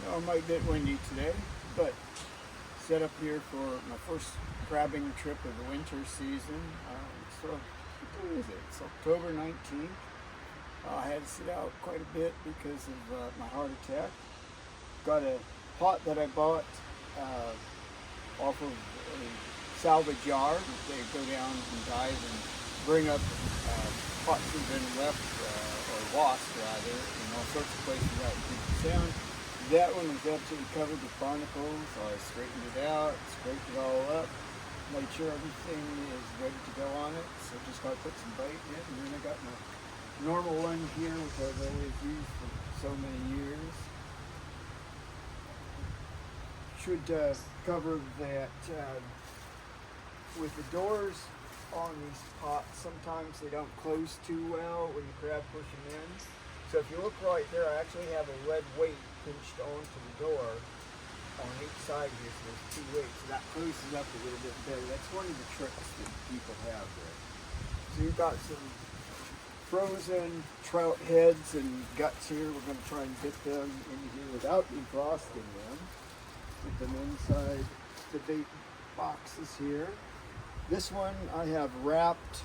It might be a bit windy today, but set up here for my first crabbing trip of the winter season. So, what is it? It's October 19th. I had to sit out quite a bit because of my heart attack. Got a pot that I bought off of a salvage yard. They go down and dive and bring up pots that have been left or lost rather in all sorts of places out in Puget Sound. That one was absolutely covered with barnacles. So I straightened it out, scraped it all up, made sure everything is ready to go on it. So just got to put some bait in it, and then I got my normal one here, which I've always used for so many years. Should cover that with the doors on these pots. Sometimes they don't close too well when you crab push them in. So if you look right there, I actually have a lead weight pinched onto the door on each side here. So there's two weights, so that closes up a little bit better. That's one of the tricks that people have there. So you've got some frozen trout heads and guts here. We're going to try and get them in here without defrosting them. Put them inside the bait boxes here. This one I have wrapped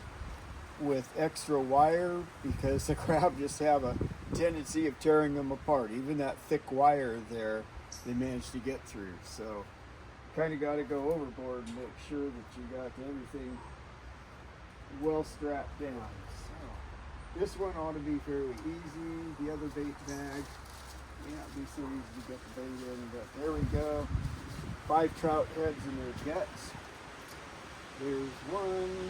with extra wire because the crab just have a tendency of tearing them apart. Even that thick wire there, they managed to get through. So kind of got to go overboard and make sure that you got everything well strapped down. So this one ought to be fairly easy. The other bait bag, yeah, be so easy to get the bait in. But there we go. 5 trout heads in their guts. There's one.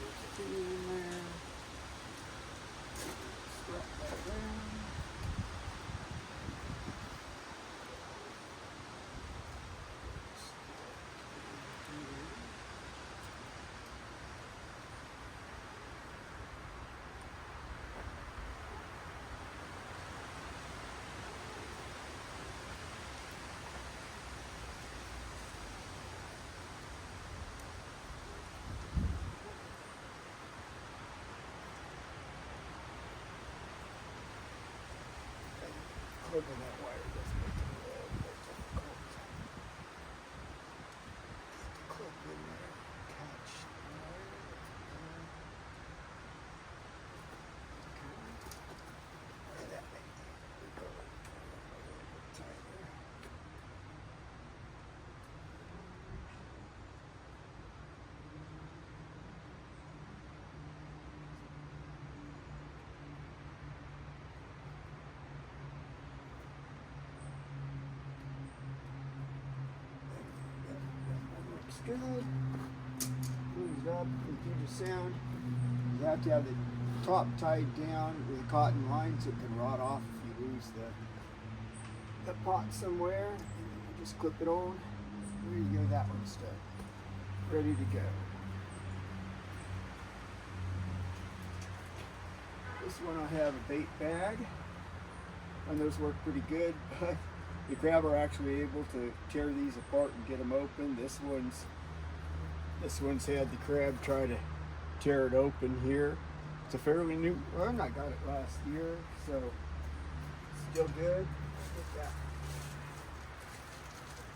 There's 2 in there. Strap that down. Clipping that wire does make it a little more difficult. Clip in there, catch the wire. Okay. And that may go a little bit tighter. Good. Close up in Puget Sound. You have to have the top tied down with a cotton line so it can rot off if you lose the pot somewhere. And then you just clip it on. There you go, that one's done. Ready to go. This one I have a bait bag. And those work pretty good, but the crab are actually able to tear these apart and get them open. This one's had the crab try to tear it open here. It's a fairly new one. I got it last year, so still good.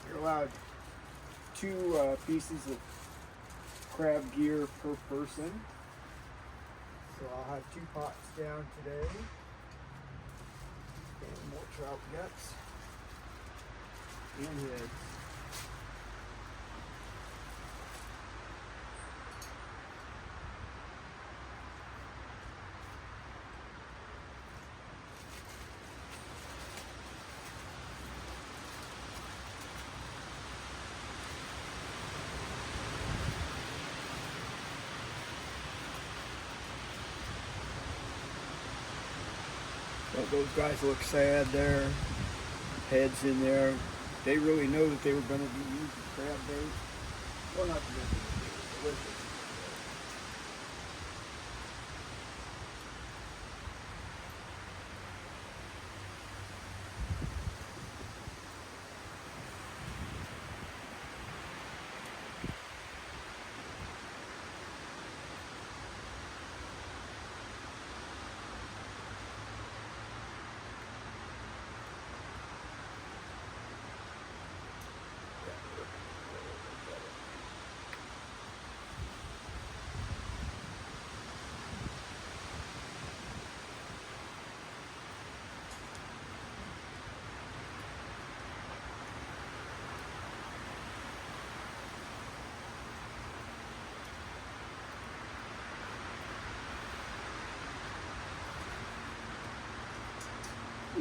You're allowed 2 pieces of crab gear per person. So I'll have 2 pots down today. And more trout guts and heads. Those guys look sad there. Heads in there. They really know that they were going to be used as crab bait. Well, not the bait,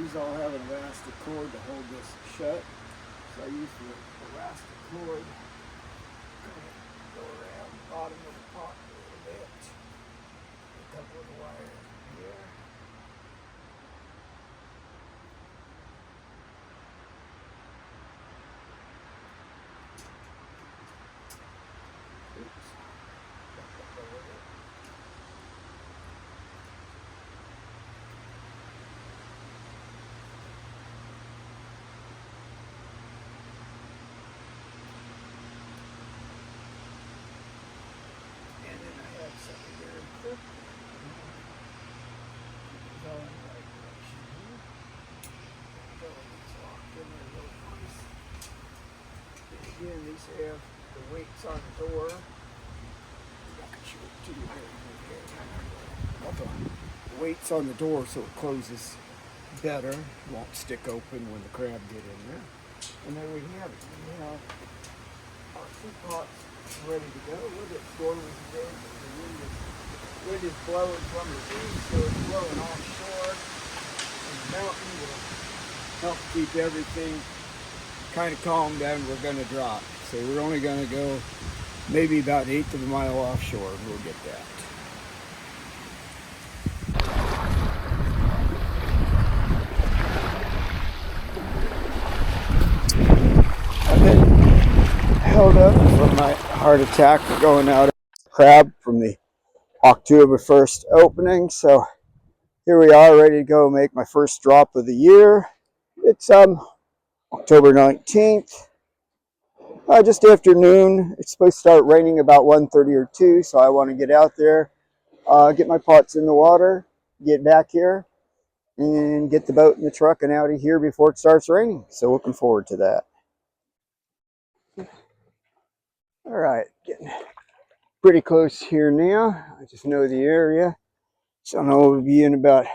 these all have an elastic cord to hold this shut. So I use the elastic cord. Go around the bottom of the pot a little bit. A couple of the wires here. Oops. And then I have something very quick. It's all in the right direction here. So it's locked in there real nice. And again, these have the weights on the door. I can show it to you here. Hold on. The weights on the door so it closes better. It won't stick open when the crab get in there. And there we have it. We have our two pots ready to go. Look at the door was dead. The wind is blowing from the sea, so it's blowing offshore. And the mountain will help keep everything kind of calm down. We're going to drop. So we're only going to go maybe about 1/8 of a mile offshore. We'll get that. I've been held up from my heart attack going out of crab from the October 1st opening. So here we are, ready to go make my first drop of the year. It's October 19th. Just afternoon. It's supposed to start raining about 1:30 or 2, so I want to get out there, get my pots in the water, get back here, and get the boat in the truck and out of here before it starts raining. So looking forward to that. All right, getting pretty close here now. I just know the area. So I'll be in about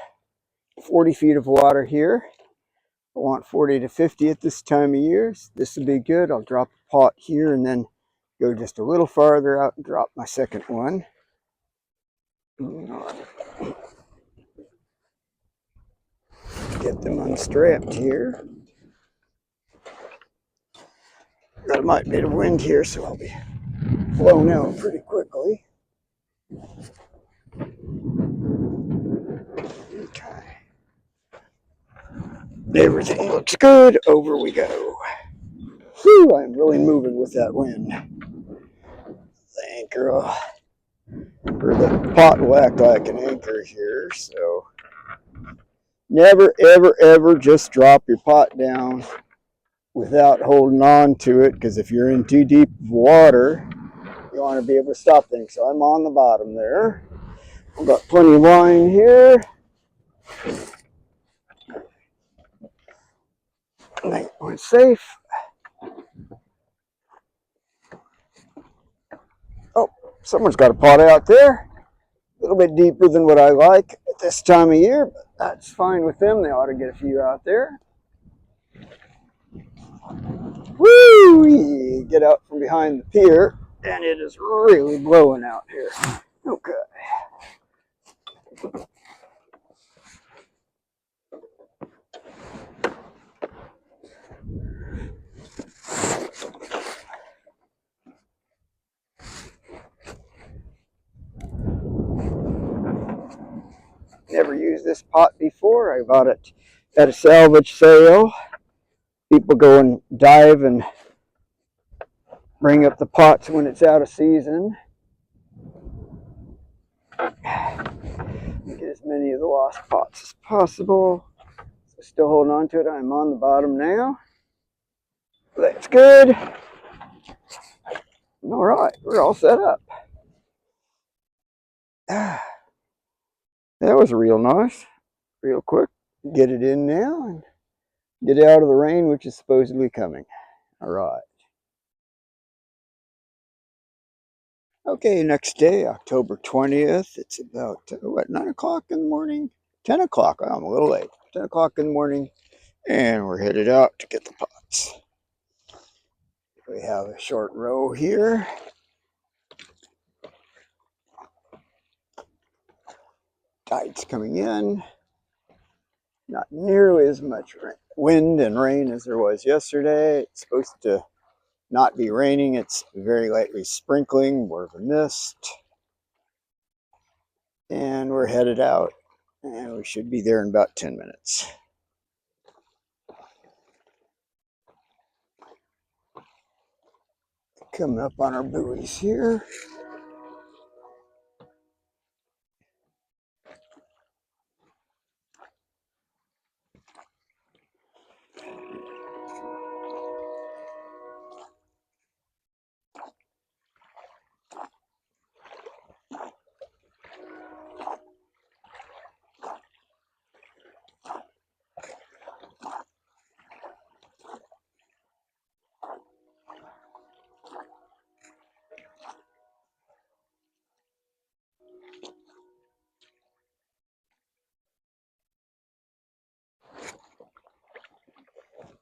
40 feet of water here. I want 40 to 50 at this time of year. So this will be good. I'll drop a pot here and then go just a little farther out and drop my second one. Get them unstrapped here. Got a might bit of wind here, so I'll be blown out pretty quickly. Okay. Everything looks good. Over we go. Whew, I'm really moving with that wind. The anchor, or the pot will act like an anchor here, so never, ever, ever just drop your pot down without holding on to it, because if you're in too deep water, you want to be able to stop things. So I'm on the bottom there. I've got plenty of line here. That one's safe. Oh, someone's got a pot out there. A little bit deeper than what I like at this time of year, but that's fine with them. They ought to get a few out there. Woo! Get out from behind the pier, and it is really blowing out here. Okay. Never used this pot before. I bought it at a salvage sale. People go and dive and bring up the pots when it's out of season. Get as many of the lost pots as possible. So still holding on to it. I'm on the bottom now. That's good. All right, we're all set up. That was real nice, real quick. Get it in now and get out of the rain, which is supposedly coming. All right. Okay, next day, October 20th. It's about, what, 9 o'clock in the morning? 10 o'clock. I'm a little late. 10 o'clock in the morning, and we're headed out to get the pots. We have a short row here. Tide's coming in. Not nearly as much wind and rain as there was yesterday. It's supposed to not be raining. It's very lightly sprinkling, more of a mist. And we're headed out. And we should be there in about 10 minutes. Coming up on our buoys here.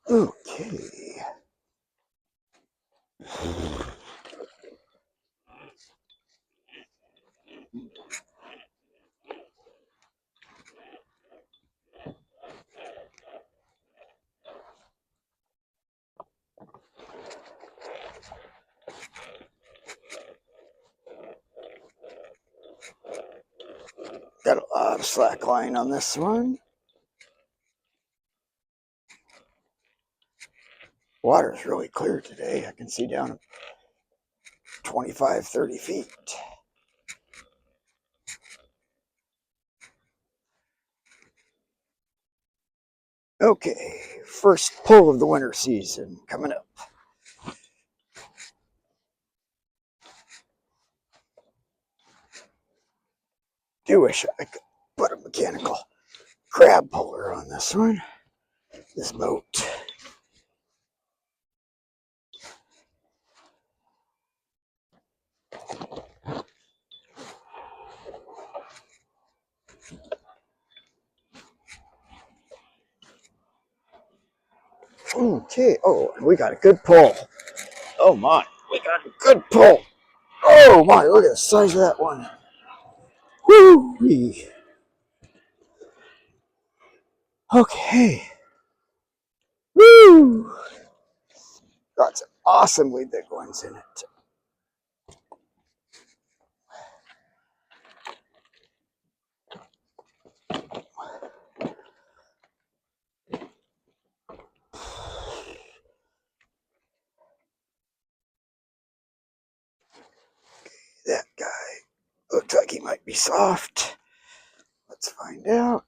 Okay. Got a lot of slack line on this one. Water is really clear today. I can see down 25, 30 feet. Okay, first pull of the winter season coming up. Do wish I could put a mechanical crab puller on this one, this boat. Okay, oh, we got a good pull. Oh my, we got a good pull. Oh my, look at the size of that one. Woo-wee. Okay. Woo! Got some awesomely big ones in it. That guy looks like he might be soft. Let's find out.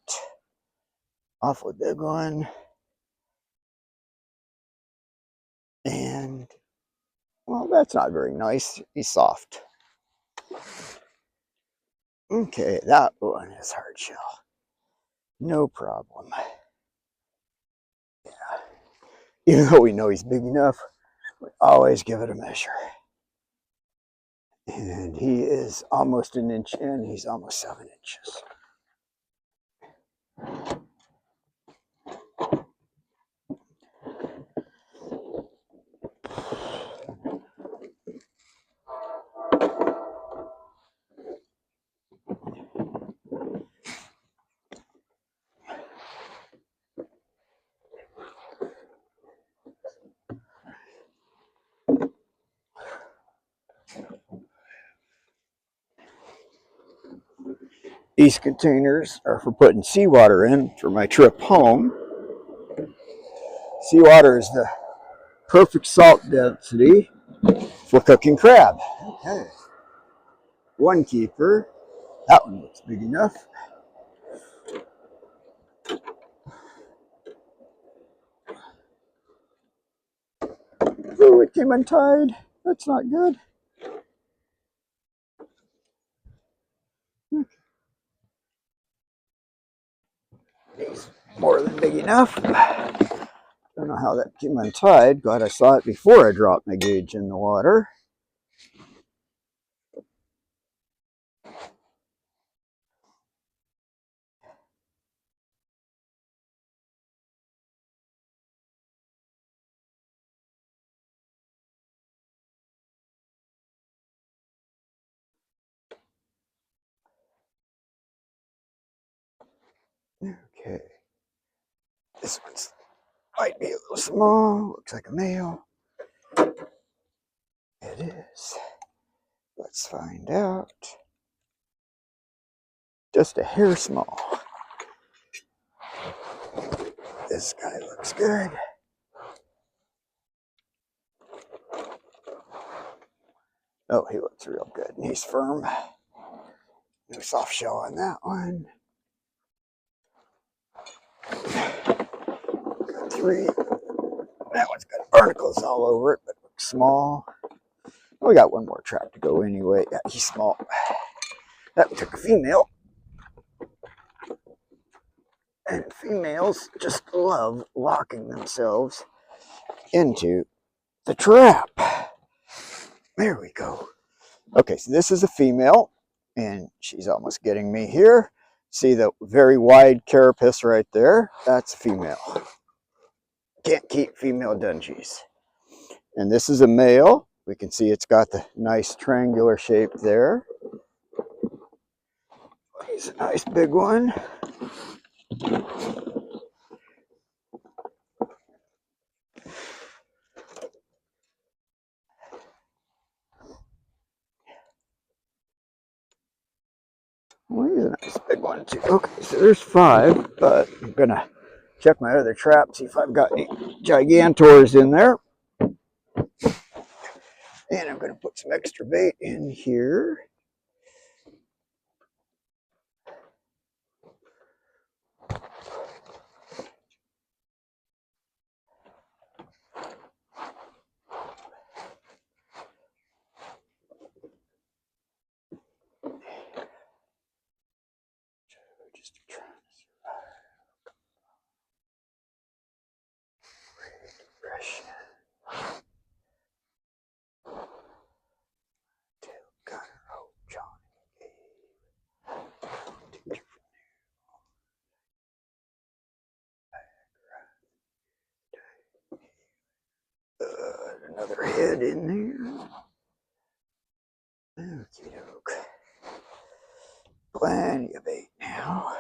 Awfully big one. And, well, that's not very nice. He's soft. Okay, that one is hard shell. No problem. Yeah. Even though we know he's big enough, we always give it a measure. And he is almost an inch in. He's almost 7 inches. These containers are for putting seawater in for my trip home. Seawater is the perfect salt density for cooking crab. Okay. One keeper. That one looks big enough. Oh, it came untied. That's not good. He's more than big enough. Don't know how that came untied. Glad I saw it before I dropped my gauge in the water. Okay. This one's might be a little small. Looks like a male. It is. Let's find out. Just a hair small. This guy looks good. Oh, he looks real good. And he's firm. No soft shell on that one. Got 3. That one's got barnacles all over it, but looks small. We got one more trap to go anyway. Yeah, he's small. That took a female. And females just love locking themselves into the trap. There we go. Okay, so this is a female, and she's almost getting me here. See the very wide carapace right there? That's a female. Can't keep female dungees. And this is a male. We can see it's got the nice triangular shape there. He's a nice big one. Well, he's a nice big one too. Okay, so there's 5, but I'm gonna check my other trap, see if I've got any gigantors in there. And I'm gonna put some extra bait in here. Just trying to survive. Regression. Tail gunner. Oh, Johnny. Another head in there. Okie doke. Plenty of bait now.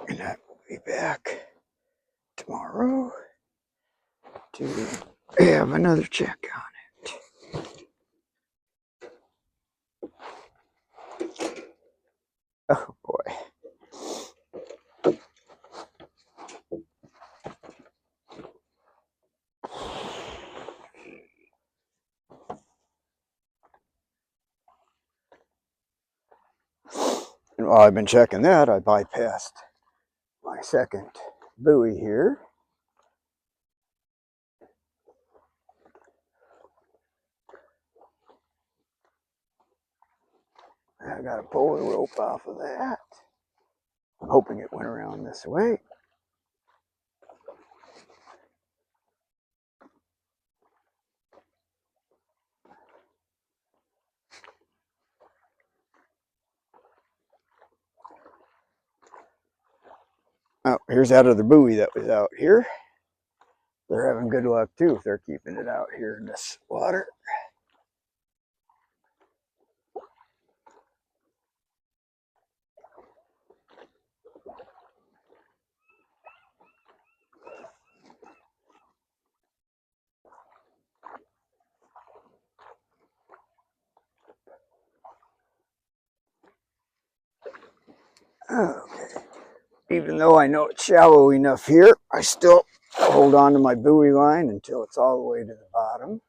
And I will be back tomorrow to have another check on it. Oh boy. And while I've been checking that, I bypassed my second buoy here. I got to pull the rope off of that. I'm hoping it went around this way. Oh, here's that other buoy that was out here. They're having good luck too if they're keeping it out here in this water. Okay. Even though I know it's shallow enough here, I still hold on to my buoy line until it's all the way to the bottom.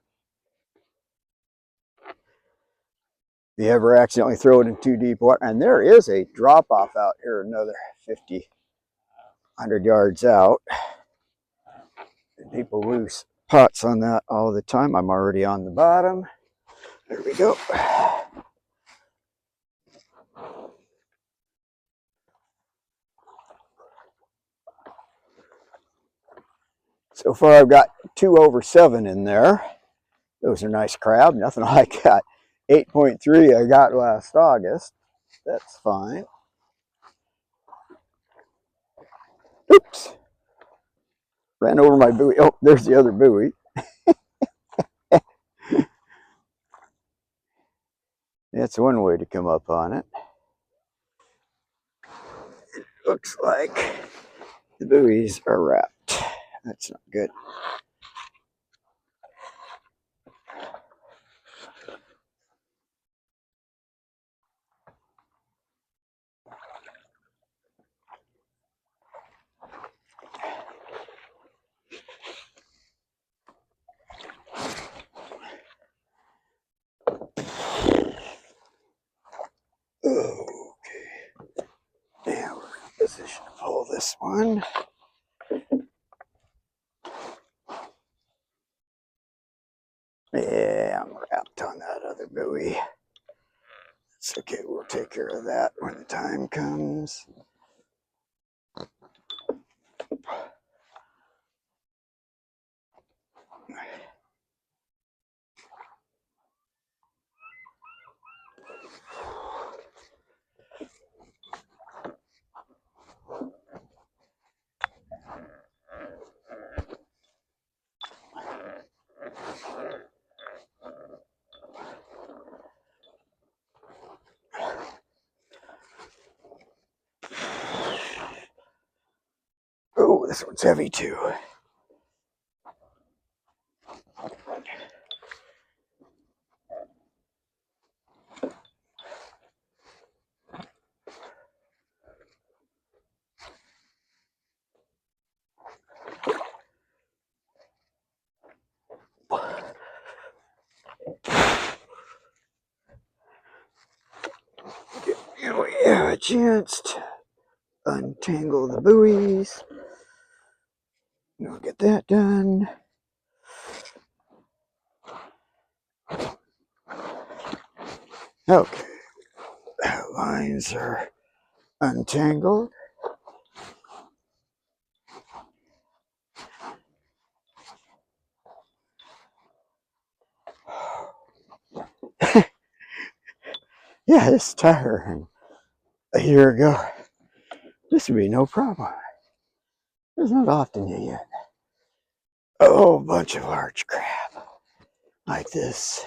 If you ever accidentally throw it in too deep water, and there is a drop off out here another 50, 100 yards out. People lose pots on that all the time. I'm already on the bottom. There we go. So far I've got 2 over 7 in there. Those are nice crab, nothing like that 8.3 I got last August. That's fine. Oops. Ran over my buoy. Oh, there's the other buoy. That's one way to come up on it. looks like the buoys are wrapped. That's not good. Okay. Now we're in position to pull this one. Yeah, I'm wrapped on that other buoy. It's okay, we'll take care of that when the time comes. Oh, this one's heavy too. Here we have a chance to untangle the buoys. We'll get that done. Okay, lines are untangled. Yeah, it's tiring. A year ago, this would be no problem. There's not often you get a whole bunch of large crab like this.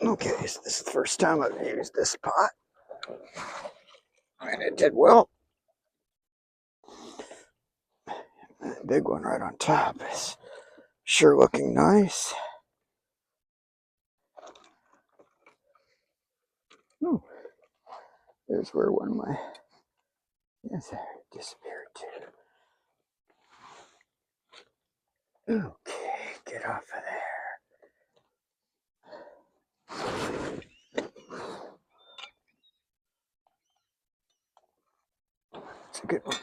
Okay, so this is the first time I've used this pot, and it did well. That big one right on top is sure looking nice. Oh, there's where one of my, yes, there it disappeared too. Okay, get off of there. It's a good one.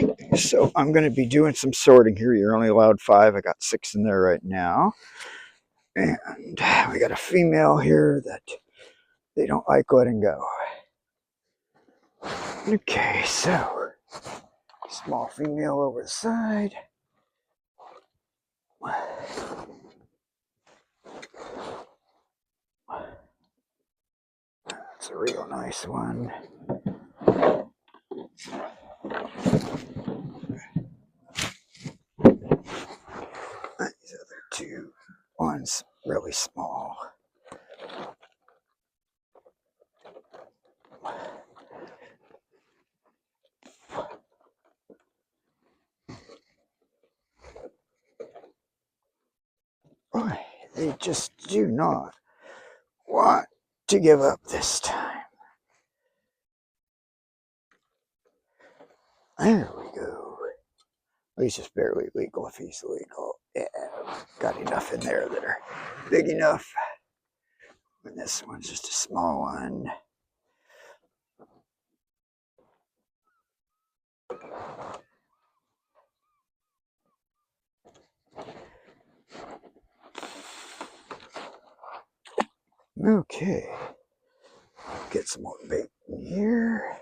Okay, so I'm going to be doing some sorting here. You're only allowed 5. I got 6 in there right now. And we got a female here that they don't like letting go. Okay, so small female over the side. That's a real nice one. These other two, one's really small. Boy, they just do not want to give up this time. There we go. He's just barely legal if he's legal. Yeah, got enough in there that are big enough. And this one's just a small one. Okay, get some more bait in here.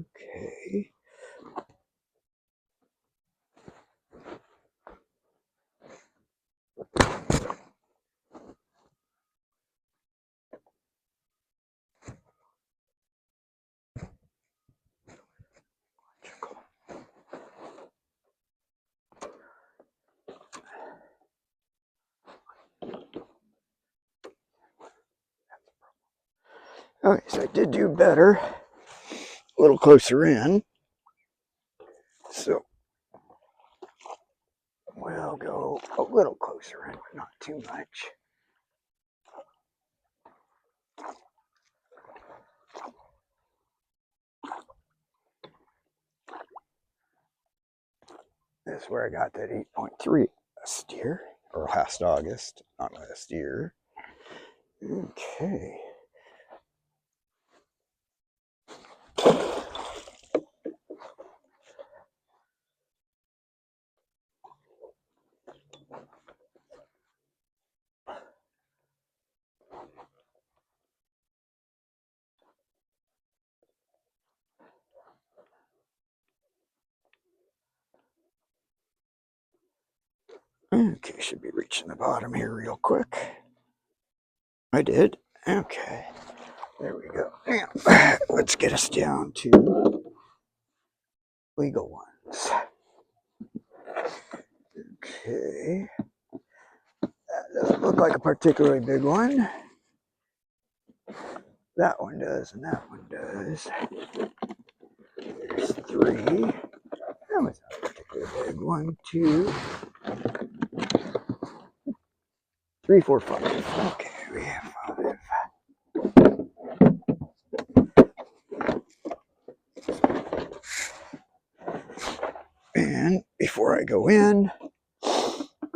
Okay. Okay, so I did do better. A little closer in. So we'll go a little closer in, but not too much. This is where I got that 8.3 last year, or last August, not last year. Okay. Okay, should be reaching the bottom here real quick. I did. Okay. There we go. Now, let's get us down to legal ones. Okay. That doesn't look like a particularly big one. That one does, and that one does. There's 3. That was not a particularly big. 1, 2, 3, 4, 5. Okay, we have 5. And before I go in,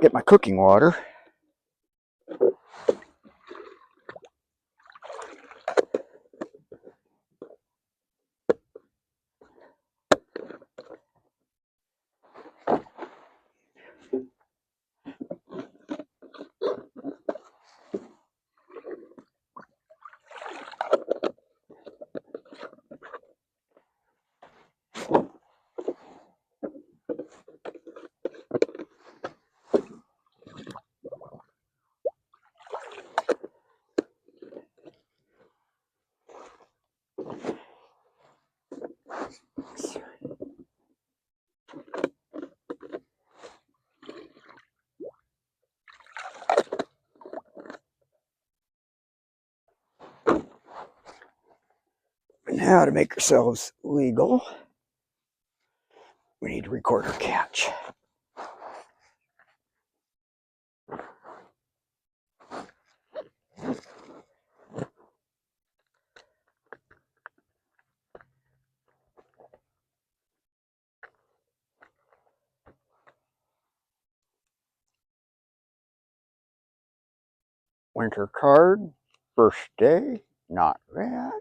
get my cooking water. Now to make ourselves legal, we need to record our catch. Winter card, first day, not bad.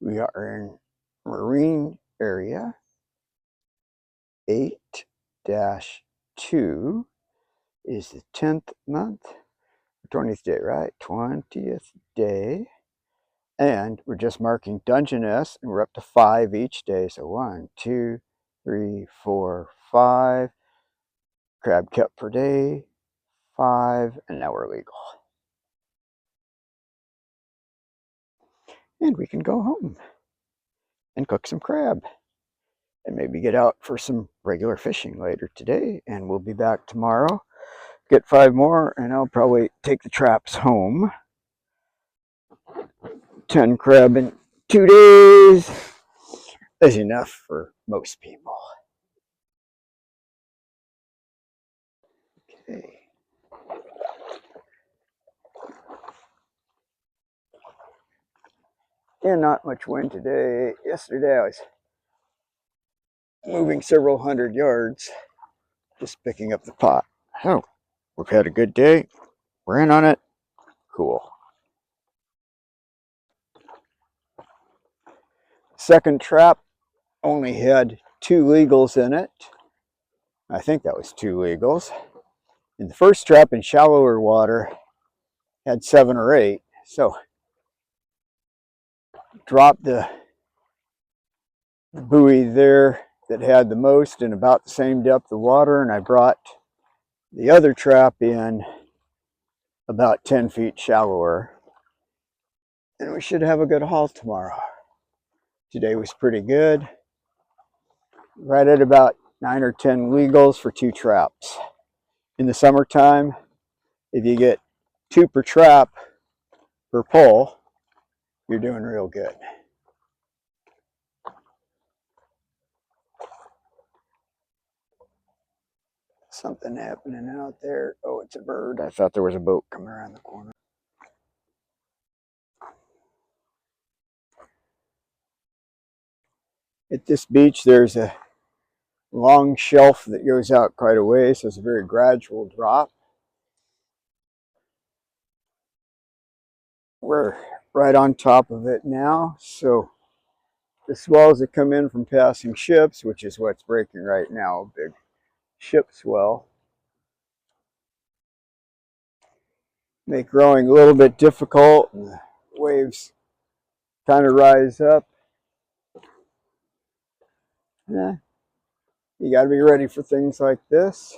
We are in marine area 8-2 is the 10th month, 20th day, right? 20th day. And we're just marking Dungeness, and we're up to 5 each day. So 1, 2, 3, 4, 5. Crab kept per day, 5, and now we're legal. And we can go home and cook some crab and maybe get out for some regular fishing later today. And we'll be back tomorrow, get 5 more, and I'll probably take the traps home. 10 crab in 2 days. is enough for most people. Okay. And not much wind today. Yesterday I was moving several hundred yards, just picking up the pot. Oh, we've had a good day. We're in on it. Cool. Second trap only had 2 legals in it. I think that was 2 legals. And the first trap in shallower water had 7 or 8. So dropped the buoy there that had the most in about the same depth of water, and I brought the other trap in about 10 feet shallower. And we should have a good haul tomorrow. Today was pretty good. Right at about 9 or 10 legals for 2 traps. In the summertime, if you get 2 per trap per pole, you're doing real good. Something happening out there. Oh, it's a bird. I thought there was a boat coming around the corner. At this beach, there's a long shelf that goes out quite a ways, so it's a very gradual drop. We're right on top of it now, so the swells that come in from passing ships, which is what's breaking right now, big ship swell, make rowing a little bit difficult, and the waves kind of rise up. Yeah, you got to be ready for things like this.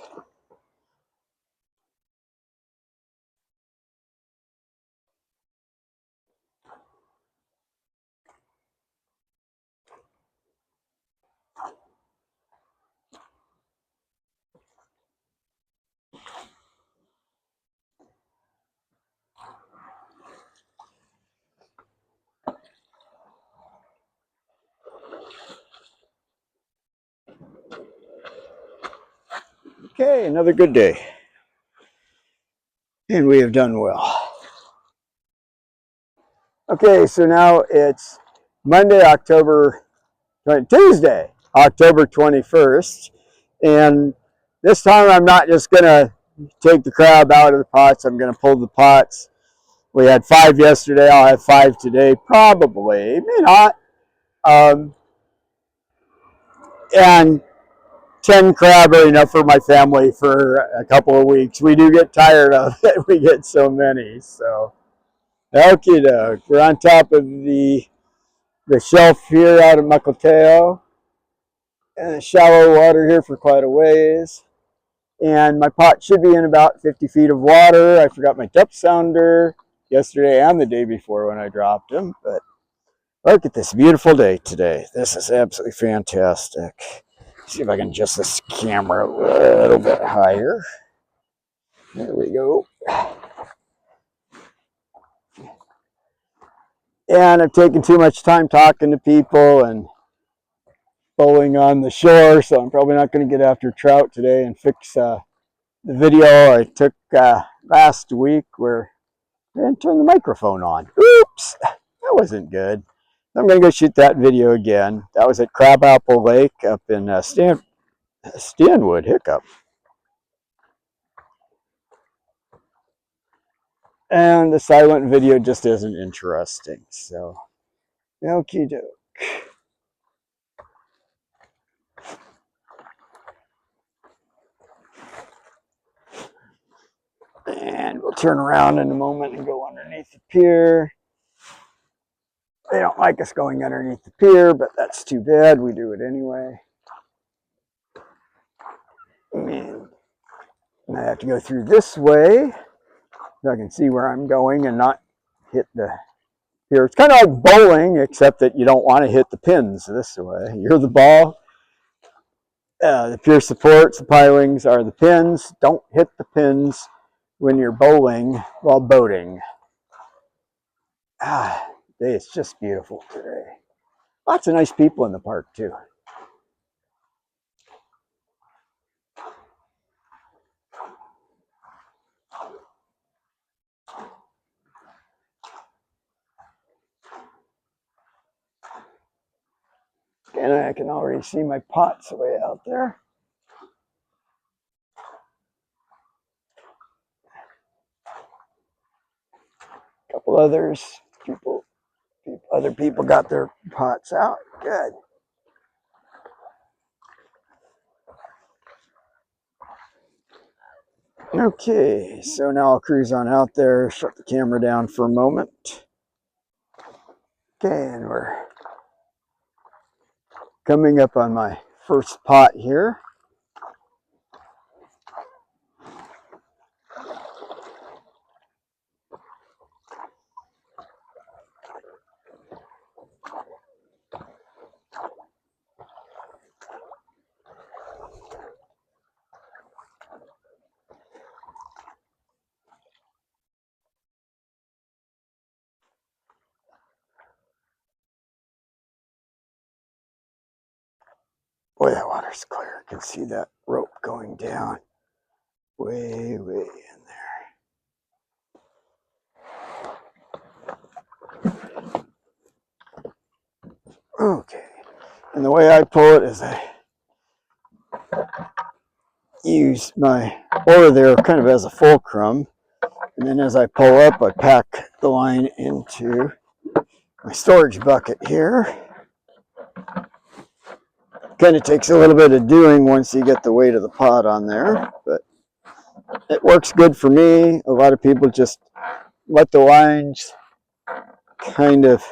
Okay, another good day. And we have done well. Okay, so now it's Tuesday, October 21st. And this time I'm not just going to take the crab out of the pots. I'm going to pull the pots. We had 5 yesterday. I'll have 5 today, probably, may not. And 10 crab are enough for my family for a couple of weeks. We do get tired of it. We get so many. So, okie doke. We're on top of the shelf here out of Mukilteo. And shallow water here for quite a ways. And my pot should be in about 50 feet of water. I forgot my depth sounder yesterday and the day before when I dropped them. But look at this beautiful day today. This is absolutely fantastic. See if I can adjust this camera a little bit higher. There we go. And I've taken too much time talking to people and bowling on the shore, so I'm probably not going to get after trout today and fix the video I took last week where I didn't turn the microphone on. Oops, that wasn't good. I'm going to go shoot that video again. That was at Crabapple Lake up in Stanwood, Hiccup. And the silent video just isn't interesting. So, okie doke. And we'll turn around in a moment and go underneath the pier. They don't like us going underneath the pier, but that's too bad. We do it anyway. And I have to go through this way so I can see where I'm going and not hit the pier. It's kind of like bowling, except that you don't want to hit the pins this way. You're the ball. The pier supports, the pilings are the pins. Don't hit the pins when you're bowling while boating. It's just beautiful today. Lots of nice people in the park too. And I can already see my pots way out there. A couple others, other people got their pots out. Good. Okay, so now I'll cruise on out there, shut the camera down for a moment. Okay, and we're coming up on my first pot here. Boy, that water's clear. I can see that rope going down way, way in there. Okay, and the way I pull it is I use my oar there kind of as a fulcrum, and then as I pull up, I pack the line into my storage bucket here. Kind of takes a little bit of doing once you get the weight of the pot on there, but it works good for me. A lot of people just let the lines kind of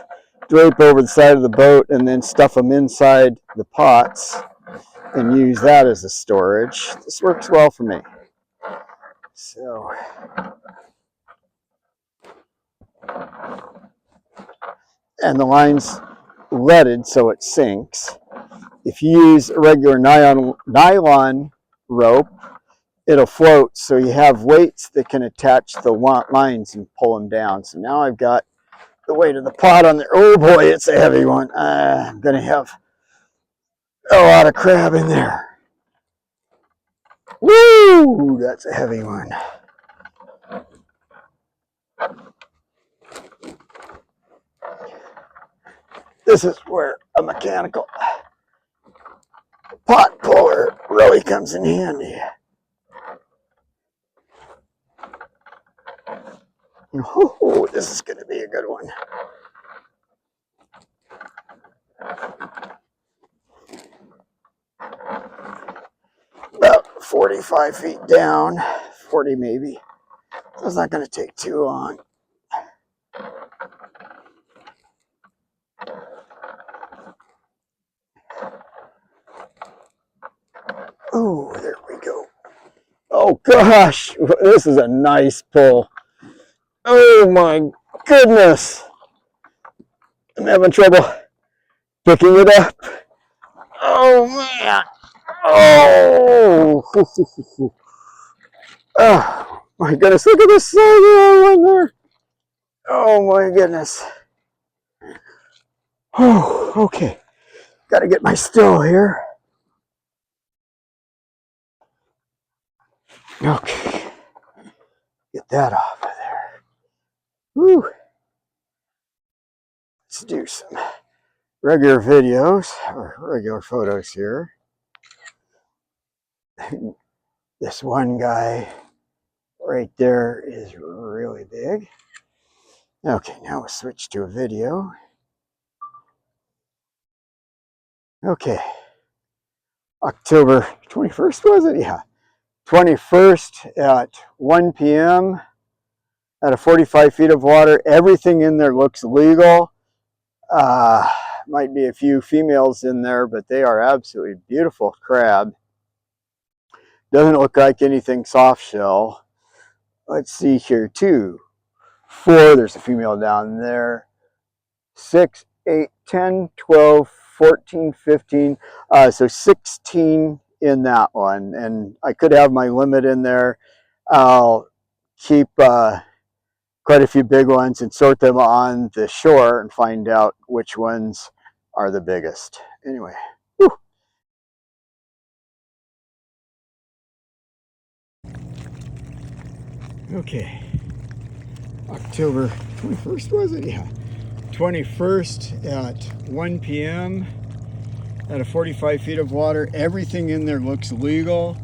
drape over the side of the boat and then stuff them inside the pots and use that as a storage. This works well for me. So, and the line's leaded so it sinks. If you use a regular nylon rope, it'll float, so you have weights that can attach the lines and pull them down. So now I've got the weight of the pot on there. Oh boy, it's a heavy one. I'm gonna have a lot of crab in there. Woo, that's a heavy one. This is where a mechanical pot puller really comes in handy. Oh, this is going to be a good one. About 45 feet down, 40 maybe. So it's not going to take too long. Oh, there we go. Oh gosh, this is a nice pull. Oh my goodness. I'm having trouble picking it up. Oh man. Oh. Oh my goodness, look at the size of that one there. Oh my goodness. Oh, okay. Got to get my still here. Okay. Get that off of there. Woo. Let's do some regular videos or regular photos here. This one guy right there is really big. Okay, now we'll switch to a video. Okay. October 21st, was it? Yeah. 21st at 1 p.m. at a 45 feet of water. Everything in there looks legal. Might be a few females in there, but they are absolutely beautiful crab. Doesn't look like anything soft shell. Let's see here, 2, 4, there's a female down there. 6, 8, 10, 12, 14, 15. So 16 in that one. And I could have my limit in there. I'll keep quite a few big ones and sort them on the shore and find out which ones are the biggest. Anyway, whew. Okay, October 21st, was it? Yeah, 21st at 1 p.m. at a 45 feet of water. Everything in there looks legal.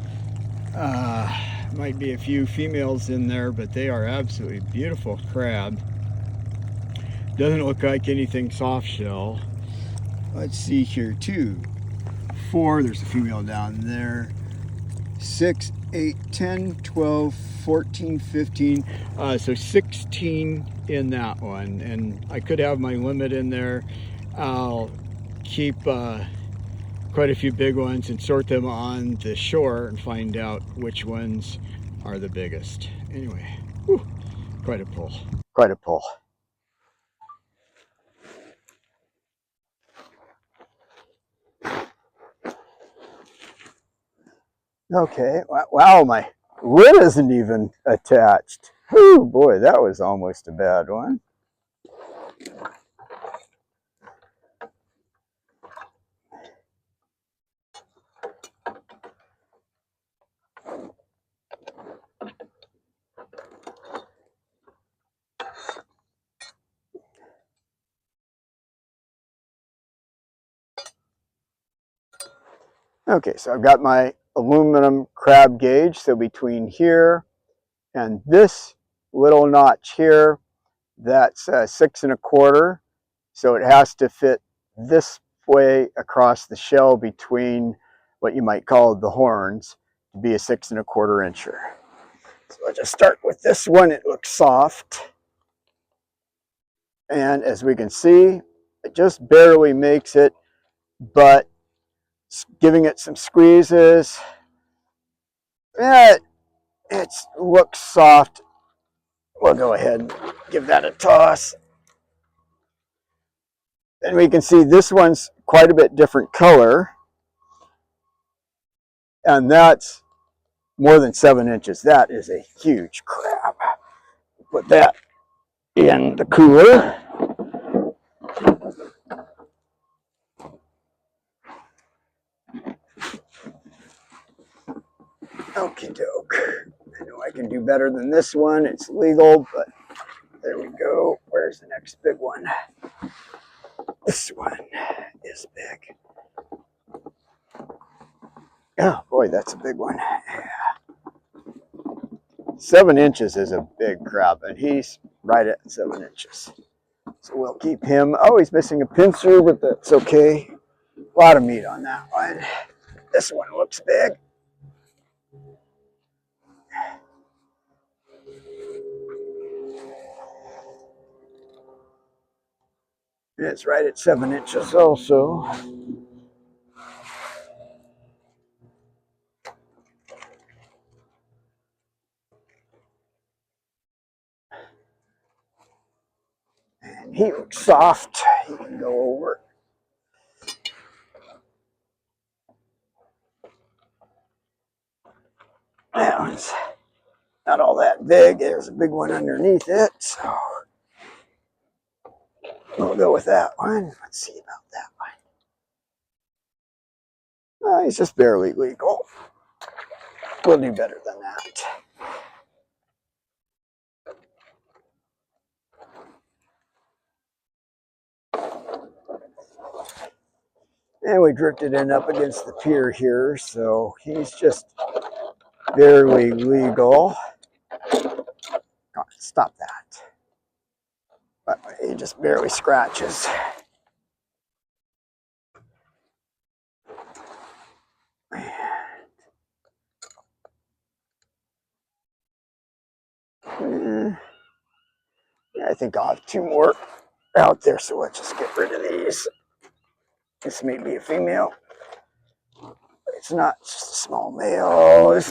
Might be a few females in there, but they are absolutely beautiful crab. Doesn't look like anything soft shell. Let's see here, 2, 4, there's a female down there, 6, 8, 10, 12, 14, 15, so 16 in that one. And I could have my limit in there. I'll keep quite a few big ones and sort them on the shore and find out which ones are the biggest. Anyway, whew, quite a pull. Quite a pull. Okay, wow, my lid isn't even attached. Whew, boy, that was almost a bad one. Okay, so I've got my aluminum crab gauge. So between here and this little notch here, that's 6 1/4. So it has to fit this way across the shell between what you might call the horns to be a 6 1/4 incher. So I'll just start with this one. It looks soft. And as we can see, it just barely makes it, but giving it some squeezes, it looks soft. We'll go ahead and give that a toss. And we can see this one's quite a bit different color. And that's more than 7 inches. That is a huge crab. Put that in the cooler. Okie doke. I know I can do better than this one. It's legal, but there we go. Where's the next big one? This one is big. Oh boy, that's a big one. 7 inches is a big crab, and he's right at 7 inches. So we'll keep him. Oh, he's missing a pincer, but that's okay. A lot of meat on that one. This one looks big. And it's right at 7 inches also. And he looks soft. He can go over. That one's not all that big. There's a big one underneath it. So we'll go with that one. Let's see about that one. He's just barely legal. We'll do better than that. And we drifted in up against the pier here, so he's just barely legal. God, stop that. But he just barely scratches. I think I'll have 2 more out there, so let's just get rid of these. This may be a female. It's not, it's just a small male.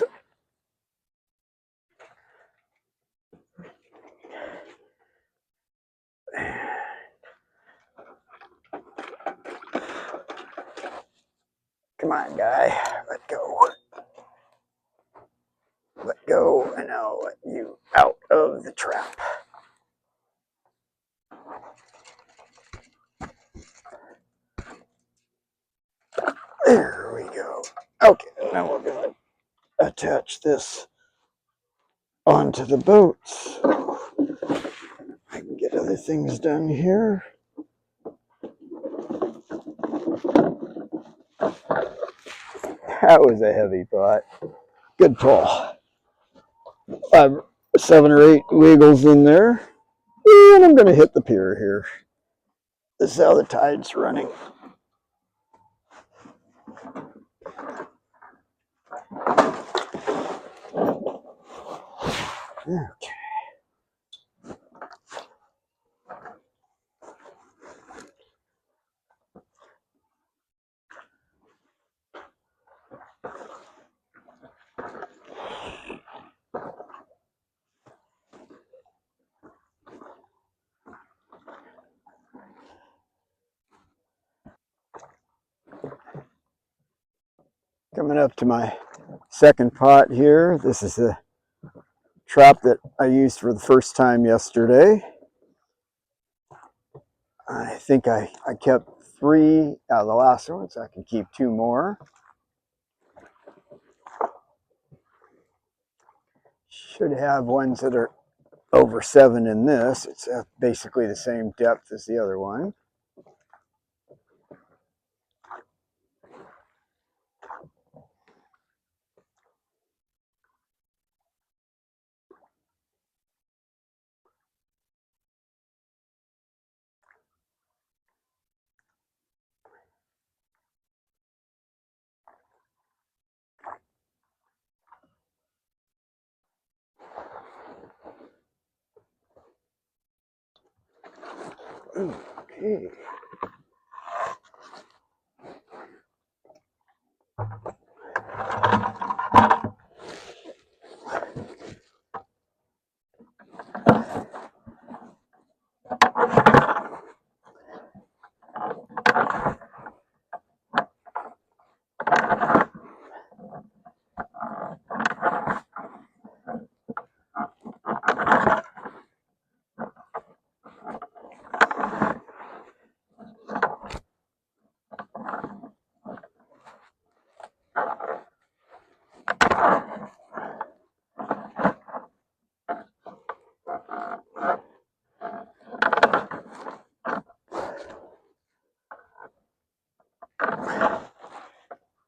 Come on, guy. Let go. Let go, and I'll let you out of the trap. There we go. Okay, now we're going to attach this onto the boat. I can get other things done here. That was a heavy pot. Good pull. 7 or 8 wiggles in there. And I'm going to hit the pier here. This is how the tide's running. Okay. Coming up to my second pot here. This is the trap that I used for the first time yesterday. I think I kept 3 out of the last one, so I can keep 2 more. Should have ones that are over 7 in this. It's basically the same depth as the other one. Okay.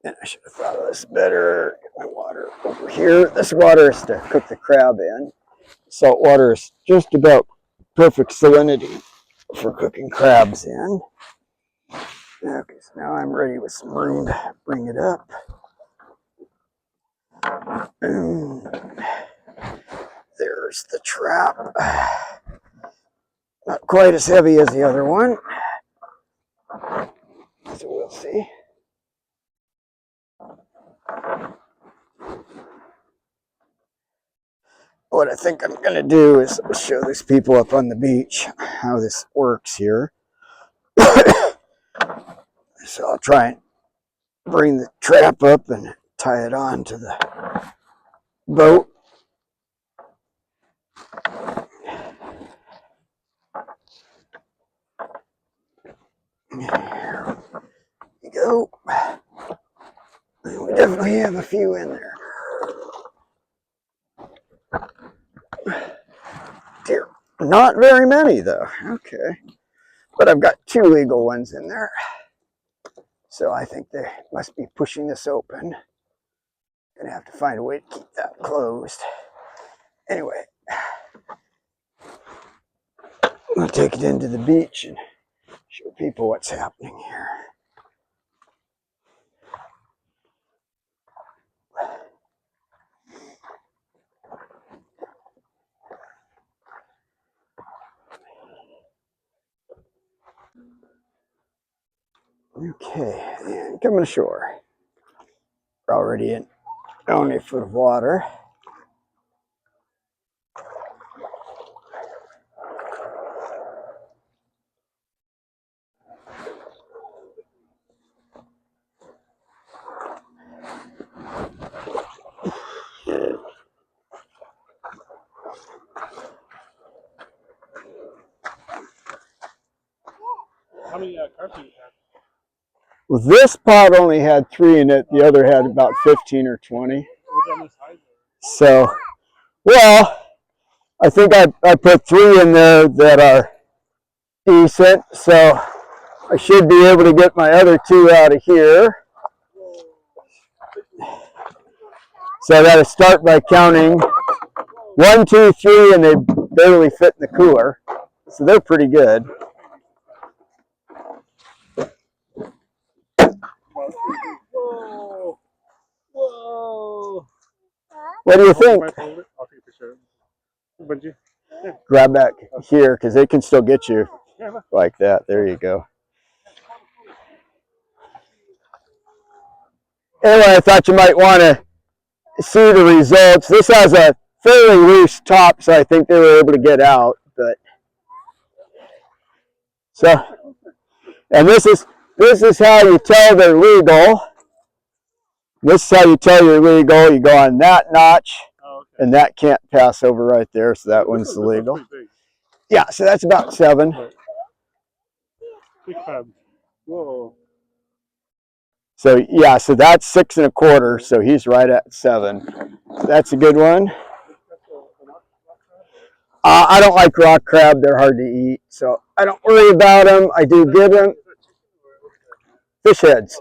And I should have thought of this better. Get my water over here. This water is to cook the crab in. Salt water is just about perfect salinity for cooking crabs in. Okay, so now I'm ready with some room to bring it up. There's the trap. Not quite as heavy as the other one. So we'll see. What I think I'm going to do is show these people up on the beach how this works here. So I'll try and bring the trap up and tie it on to the boat. There we go. We definitely have a few in there. Dear, not very many though. Okay. But I've got 2 legal ones in there. So I think they must be pushing this open. Gonna have to find a way to keep that closed. Anyway, I'll take it into the beach and show people what's happening here. Okay, and coming ashore. We're already in only a foot of water. How many carp do you have? Well, this pot only had 3 in it. The other had about 15 or 20. So, well, I think I put 3 in there that are decent. So I should be able to get my other 2 out of here. So I got to start by counting 1, 2, 3, and they barely fit in the cooler. So they're pretty good. Whoa! Whoa! What do you think? I'll take a picture. Benji. Yeah. Grab back here because they can still get you Yeah, look. like that. There you go. Anyway, I thought you might want to see the results. This has a fairly loose top, so I think they were able to get out. But so, and this is how you tell they're legal. This is how you tell you're legal. You go on that notch, Oh, okay. and that can't pass over right there. So that one's legal. Yeah, so that's about 7. Right. Big crab. Whoa. So yeah, so that's 6 1/4. So he's right at 7. That's a good one. I don't like rock crab. They're hard to eat, so I don't worry about them. I do get them. Fish heads.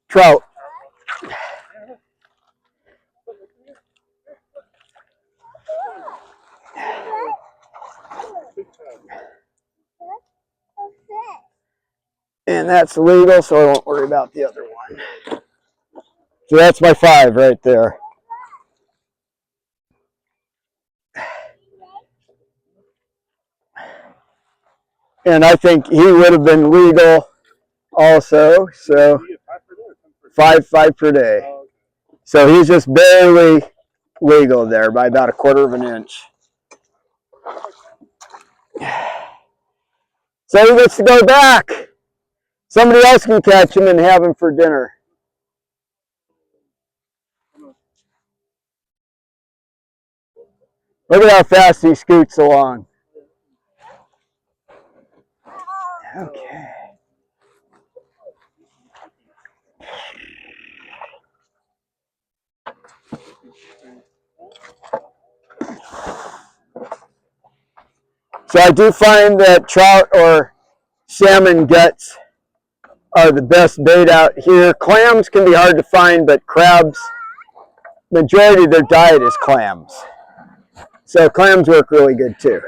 Trout. And that's legal, so I won't worry about the other one. So that's my 5 right there. And I think he would have been legal also, so 5 per day. So he's just barely legal there by about 1/4 of an inch. So he gets to go back. Somebody else can catch him and have him for dinner. Look at how fast he scoots along. Okay. So I do find that trout or salmon guts are the best bait out here. Clams can be hard to find, but crabs, majority of their diet is clams. So clams work really good too.